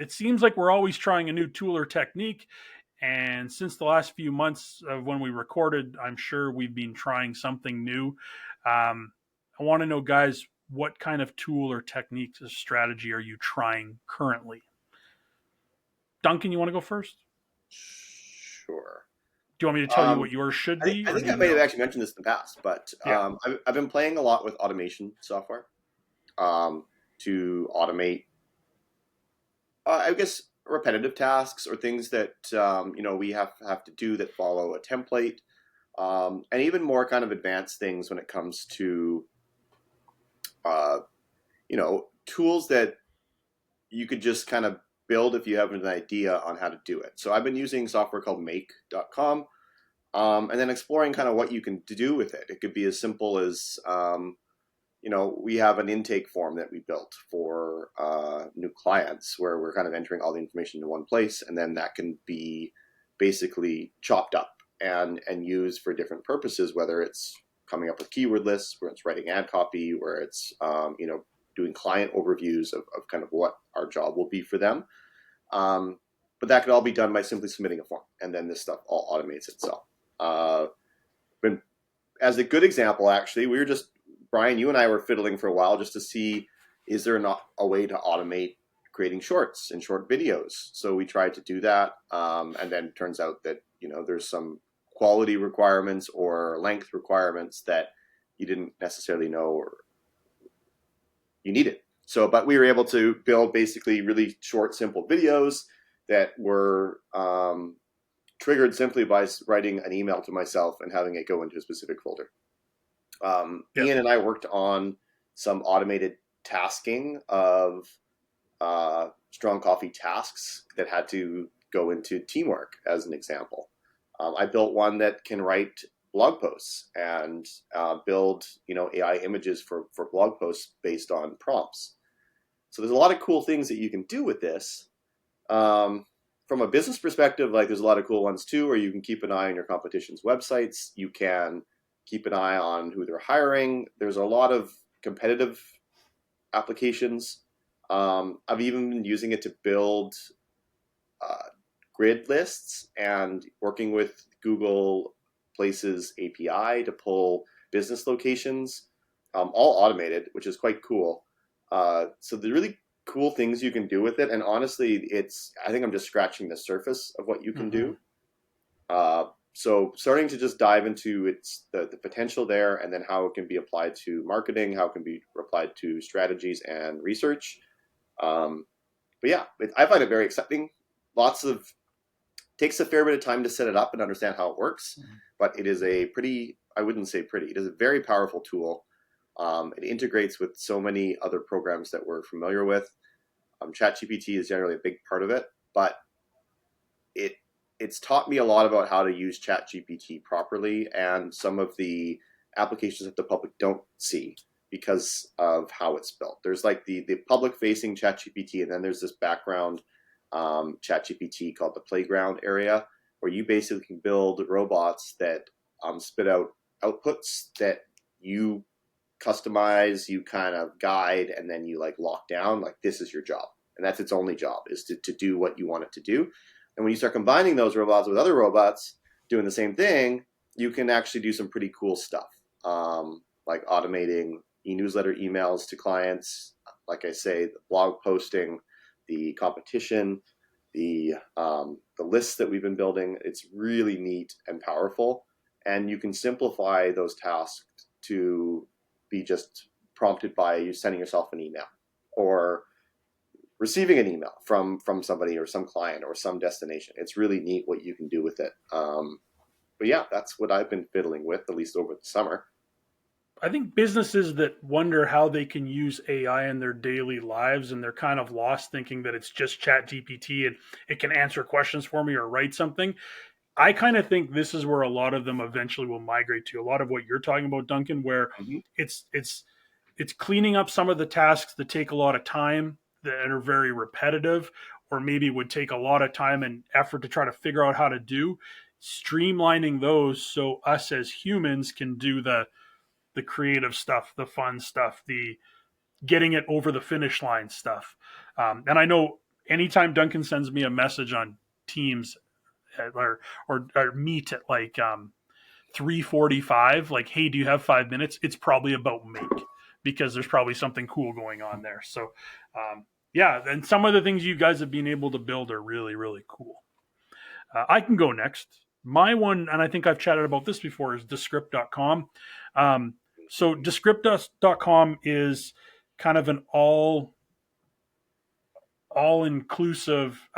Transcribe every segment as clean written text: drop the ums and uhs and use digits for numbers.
it seems like we're always trying a new tool or technique. And since the last few months of when we recorded, I'm sure we've been trying something new. I want to know, guys, what kind of tool or technique or strategy are you trying currently? Duncan, you want to go first? Sure. Do you want me to tell you what Um, yours should be, I or think do I you may have know? actually mentioned this in the past, but Yeah. I've been playing a lot with automation software um, to automate, I guess, repetitive tasks or things that we have to do that follow a template, and even more kind of advanced things when it comes to uh, tools that you could just kind of build if you have an idea on how to do it. So I've been using software called make.com, and then exploring kind of what you can do with it. It could be as simple as we have an intake form that we built for new clients where we're kind of entering all the information into one place, and then that can be basically chopped up and used for different purposes, whether it's coming up with keyword lists, where it's writing ad copy, where it's doing client overviews of kind of what our job will be for them. Um, but that could all be done by simply submitting a form, and then this stuff all automates itself. Uh, but as a good example, actually, we were just Brian, you and I were fiddling for a while just to see is there not a way to automate creating shorts and short videos. So we tried to do that, and then it turns out that there's some quality requirements or length requirements that you didn't necessarily know or you needed. So, but we were able to build basically really short, simple videos that were triggered simply by writing an email to myself and having it go into a specific folder. Yeah. Iain and I worked on some automated tasking of strong coffee tasks that had to go into teamwork, as an example. I built one that can write blog posts and build AI images for blog posts based on prompts. So there's a lot of cool things that you can do with this. From a business perspective, like there's a lot of cool ones too, where you can keep an eye on your competition's websites. You can keep an eye on who they're hiring. There's a lot of competitive applications. I've even been using it to build uh, grid lists and working with Google Places API to pull business locations, all automated, which is quite cool. So the really cool things you can do with it, and honestly, I think I'm just scratching the surface of what you can Mm-hmm. do. So starting to just dive into the potential there, and then how it can be applied to marketing, how it can be applied to strategies and research. Um, but yeah, I find it very exciting. Lots of Takes a fair bit of time to set it up and understand how it works, but it is a pretty, I wouldn't say pretty, it is a very powerful tool. It integrates with so many other programs that we're familiar with. ChatGPT is generally a big part of it, but it it's taught me a lot about how to use ChatGPT properly and some of the applications that the public don't see because of how it's built. There's like the public facing ChatGPT, and then there's this background ChatGPT called the playground area, where you basically can build robots that spit out outputs that you customize, you kind of guide, and then you like lock down. Like this is your job, and that's its only job is to do what you want it to do. And when you start combining those robots with other robots doing the same thing, you can actually do some pretty cool stuff, like automating e-newsletter emails to clients. Like I say, the blog posting, the competition, the lists that we've been building. It's really neat and powerful, and you can simplify those tasks to be just prompted by you sending yourself an email or receiving an email from somebody or some client or some destination. It's really neat what you can do with it. But yeah, that's what I've been fiddling with, at least over the summer. I think businesses that wonder how they can use AI in their daily lives and they're kind of lost thinking that it's just Chat GPT and it can answer questions for me or write something. I kind of think this is where a lot of them eventually will migrate to. A lot of what you're talking about, Duncan, where Mm-hmm. it's it's it's cleaning up some of the tasks that take a lot of time that are very repetitive, or maybe would take a lot of time and effort to try to figure out how to do, streamlining those so us as humans can do the creative stuff, the fun stuff, the getting it over the finish line stuff. And I know anytime Duncan sends me a message on Teams or Meet at like 3:45, like, hey, do you have 5 minutes? It's probably about Make, because there's probably something cool going on there. So, yeah, and some of the things you guys have been able to build are really, really cool. I can go next. My one, and I think I've chatted about this before, is Descript.com. So Descript.com is kind of an all-inclusive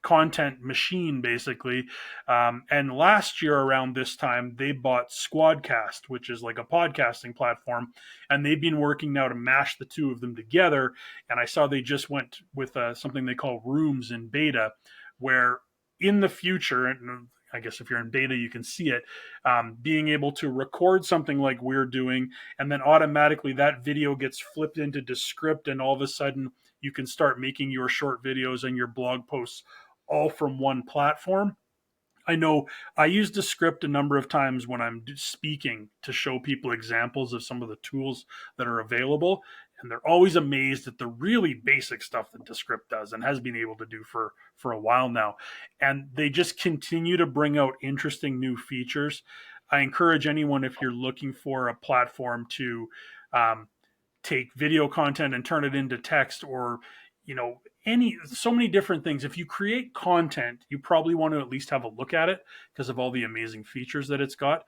content machine, basically. And last year around this time, they bought Squadcast, which is like a podcasting platform, and they've been working now to mash the two of them together. And I saw they just went with something they call Rooms in beta, where in the future, and I guess if you're in beta, you can see it, being able to record something like we're doing, and then automatically that video gets flipped into Descript, and all of a sudden you can start making your short videos and your blog posts all from one platform. I know I use Descript a number of times when I'm speaking to show people examples of some of the tools that are available. And they're always amazed at the really basic stuff that Descript does and has been able to do for a while now. And they just continue to bring out interesting new features. I encourage anyone, if you're looking for a platform to um, take video content and turn it into text, or so many different things. If you create content, you probably want to at least have a look at it because of all the amazing features that it's got.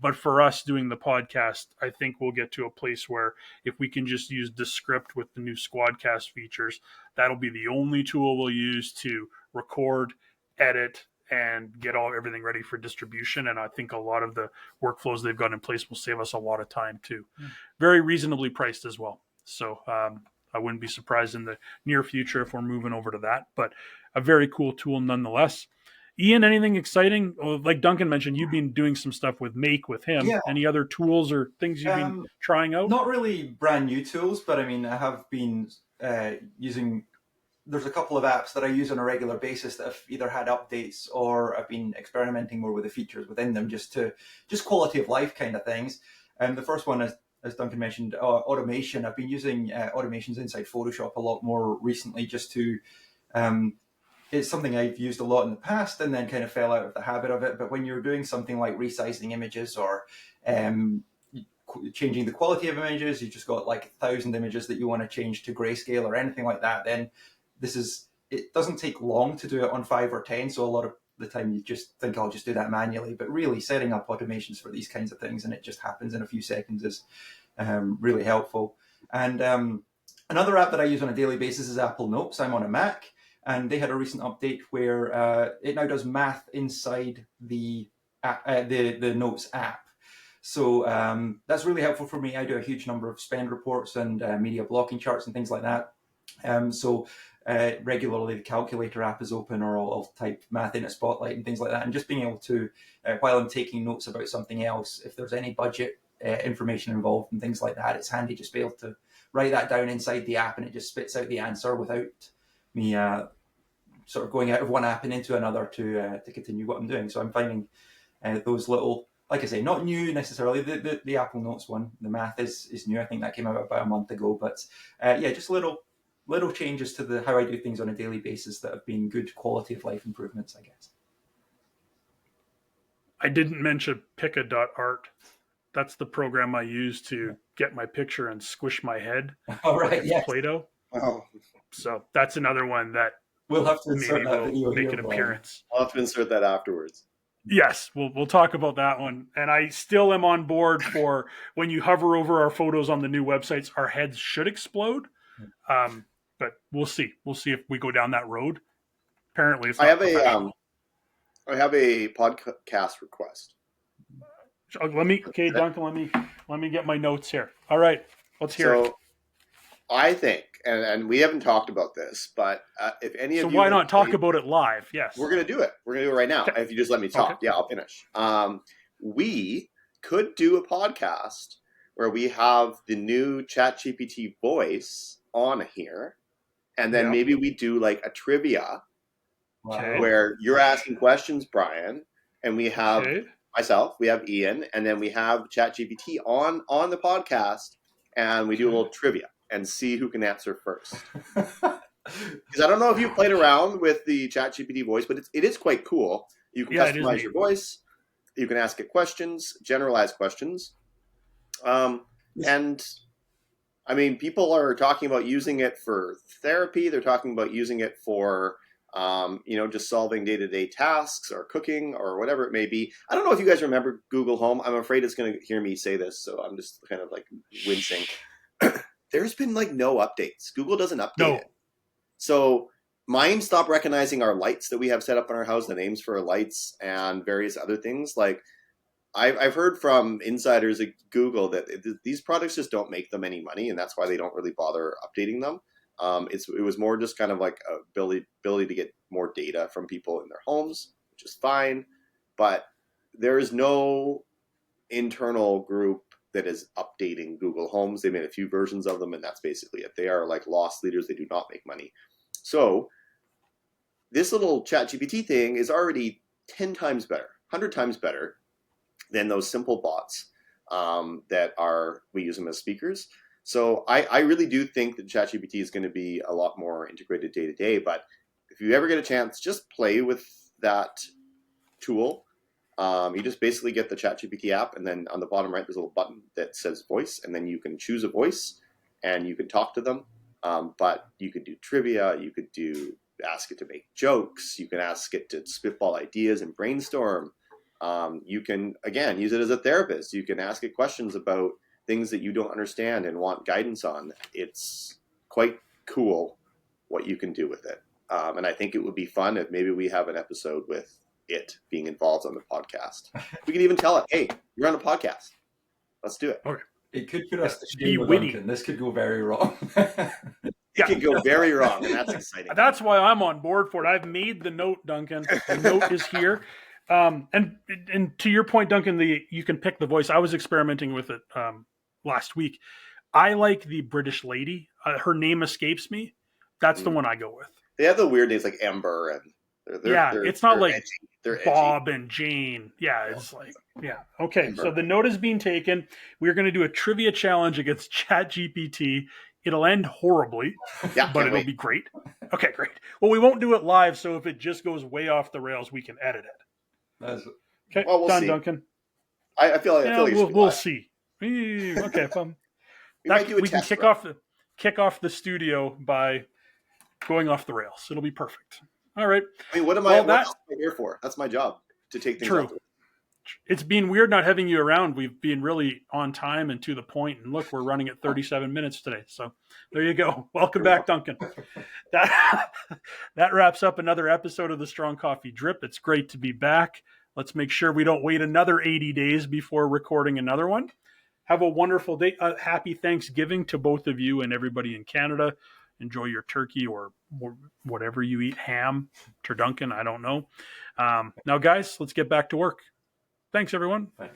But for us doing the podcast, I think we'll get to a place where if we can just use Descript with the new Squadcast features, that'll be the only tool we'll use to record, edit, and get everything ready for distribution. And I think a lot of the workflows they've got in place will save us a lot of time too. Very reasonably priced as well. So I wouldn't be surprised in the near future if we're moving over to that. But a very cool tool nonetheless. Iain, anything exciting? Like Duncan mentioned, you've been doing some stuff with Make with him. Yeah. Any other tools or things you've been trying out? Not really brand new tools, but I mean, I have been using. There's a couple of apps that I use on a regular basis that have either had updates or I've been experimenting more with the features within them, just quality of life kind of things. And the first one is, as Duncan mentioned, automation. I've been using automations inside Photoshop a lot more recently, just to. It's something I've used a lot in the past and then kind of fell out of the habit of it. But when you're doing something like resizing images or changing the quality of images, you've just got like 1,000 images that you want to change to grayscale or anything like that, then it doesn't take long to do it on 5 or 10. So a lot of the time you just think I'll just do that manually, but really setting up automations for these kinds of things and it just happens in a few seconds is really helpful. And another app that I use on a daily basis is Apple Notes. I'm on a Mac, and they had a recent update where it now does math inside the Notes app. So that's really helpful for me. I do a huge number of spend reports and media blocking charts and things like that. Regularly the calculator app is open, or I'll type math in a Spotlight and things like that. And just being able to, while I'm taking notes about something else, if there's any budget information involved and things like that, it's handy just be able to write that down inside the app and it just spits out the answer without me sort of going out of one app and into another to continue what I'm doing. So I'm finding those little, like I say, not new necessarily. The Apple Notes one, the math is new. I think that came out about a month ago. But just little changes to how I do things on a daily basis that have been good quality of life improvements, I guess. I didn't mention Pika.art. That's the program I use to get my picture and squish my head. All right, yes. Play-Doh. Oh. So that's another one that we'll have to insert maybe that video make here, an appearance. I'll have to insert that afterwards. Yes, we'll talk about that one. And I still am on board for when you hover over our photos on the new websites, our heads should explode. But we'll see. We'll see if we go down that road. Apparently, it's not I have a podcast request. Duncan, let me get my notes here. All right, let's hear it. I think, and we haven't talked about this, but if any of you... So why not talk about it live? Yes. We're going to do it. We're going to do it right now. Okay. If you just let me talk. Okay. Yeah, I'll finish. We could do a podcast where we have the new ChatGPT voice on here, and then maybe we do like a trivia where you're asking questions, Brian, and we have myself, we have Iain, and then we have ChatGPT on the podcast, and we do a little trivia and see who can answer first. Because I don't know if you've played around with the ChatGPT voice, but it is quite cool. You can Yeah, it is customize neat. your voice. You can ask it questions, generalized questions. And I mean, people are talking about using it for therapy. They're talking about using it for, just solving day-to-day tasks or cooking or whatever it may be. I don't know if you guys remember Google Home. I'm afraid it's going to hear me say this, so I'm just kind of like wincing. There's been like no updates. Google doesn't update it. So mine stopped recognizing our lights that we have set up in our house, the names for our lights and various other things. Like I've heard from insiders at Google that these products just don't make them any money, and that's why they don't really bother updating them. It was more just kind of like a ability to get more data from people in their homes, which is fine. But there is no internal group that is updating Google Homes. They made a few versions of them, and that's basically it. They are like loss leaders. They do not make money. So this little ChatGPT thing is already 10 times better, 100 times better than those simple bots we use them as speakers. So I really do think that ChatGPT is going to be a lot more integrated day to day. But if you ever get a chance, just play with that tool. You just basically get the ChatGPT app, and then on the bottom right, there's a little button that says voice, and then you can choose a voice, and you can talk to them. But you could do trivia, you could ask it to make jokes, you can ask it to spitball ideas and brainstorm. You can, again, use it as a therapist. You can ask it questions about things that you don't understand and want guidance on. It's quite cool what you can do with it. And I think it would be fun if maybe we have an episode with it being involved on the podcast. We could even tell it, hey, you're on a podcast. Let's do it. Okay. It could put us to Be shame with witty. Duncan. This could go very wrong. It could go very wrong, and that's exciting. That's why I'm on board for it. I've made the note, Duncan. The note is here. And to your point, Duncan, you can pick the voice. I was experimenting with it last week. I like the British lady. Her name escapes me. That's the one I go with. They have the weird names like Ember and it's not like edgy. They're Bob edgy. and Jane. Yeah, it's like, okay. Ember. So the note is being taken. We're going to do a trivia challenge against ChatGPT. It'll end horribly, but it'll be great. Okay, great. Well, we won't do it live, so if it just goes way off the rails, we can edit it. Okay, well, we'll done, see. Duncan. I feel like we'll see. Okay, we can kick off the studio by going off the rails. It'll be perfect. All right. I mean, what else am I here for? That's my job, to take things off the rails. It's been weird not having you around. We've been really on time and to the point. And look, we're running at 37 minutes today. So there you go. Welcome back, Duncan. That wraps up another episode of the Strong Coffee Drip. It's great to be back. Let's make sure we don't wait another 80 days before recording another one. Have a wonderful day. Happy Thanksgiving to both of you and everybody in Canada. Enjoy your turkey or whatever you eat, ham, turducken, I don't know. Now, guys, let's get back to work. Thanks, everyone.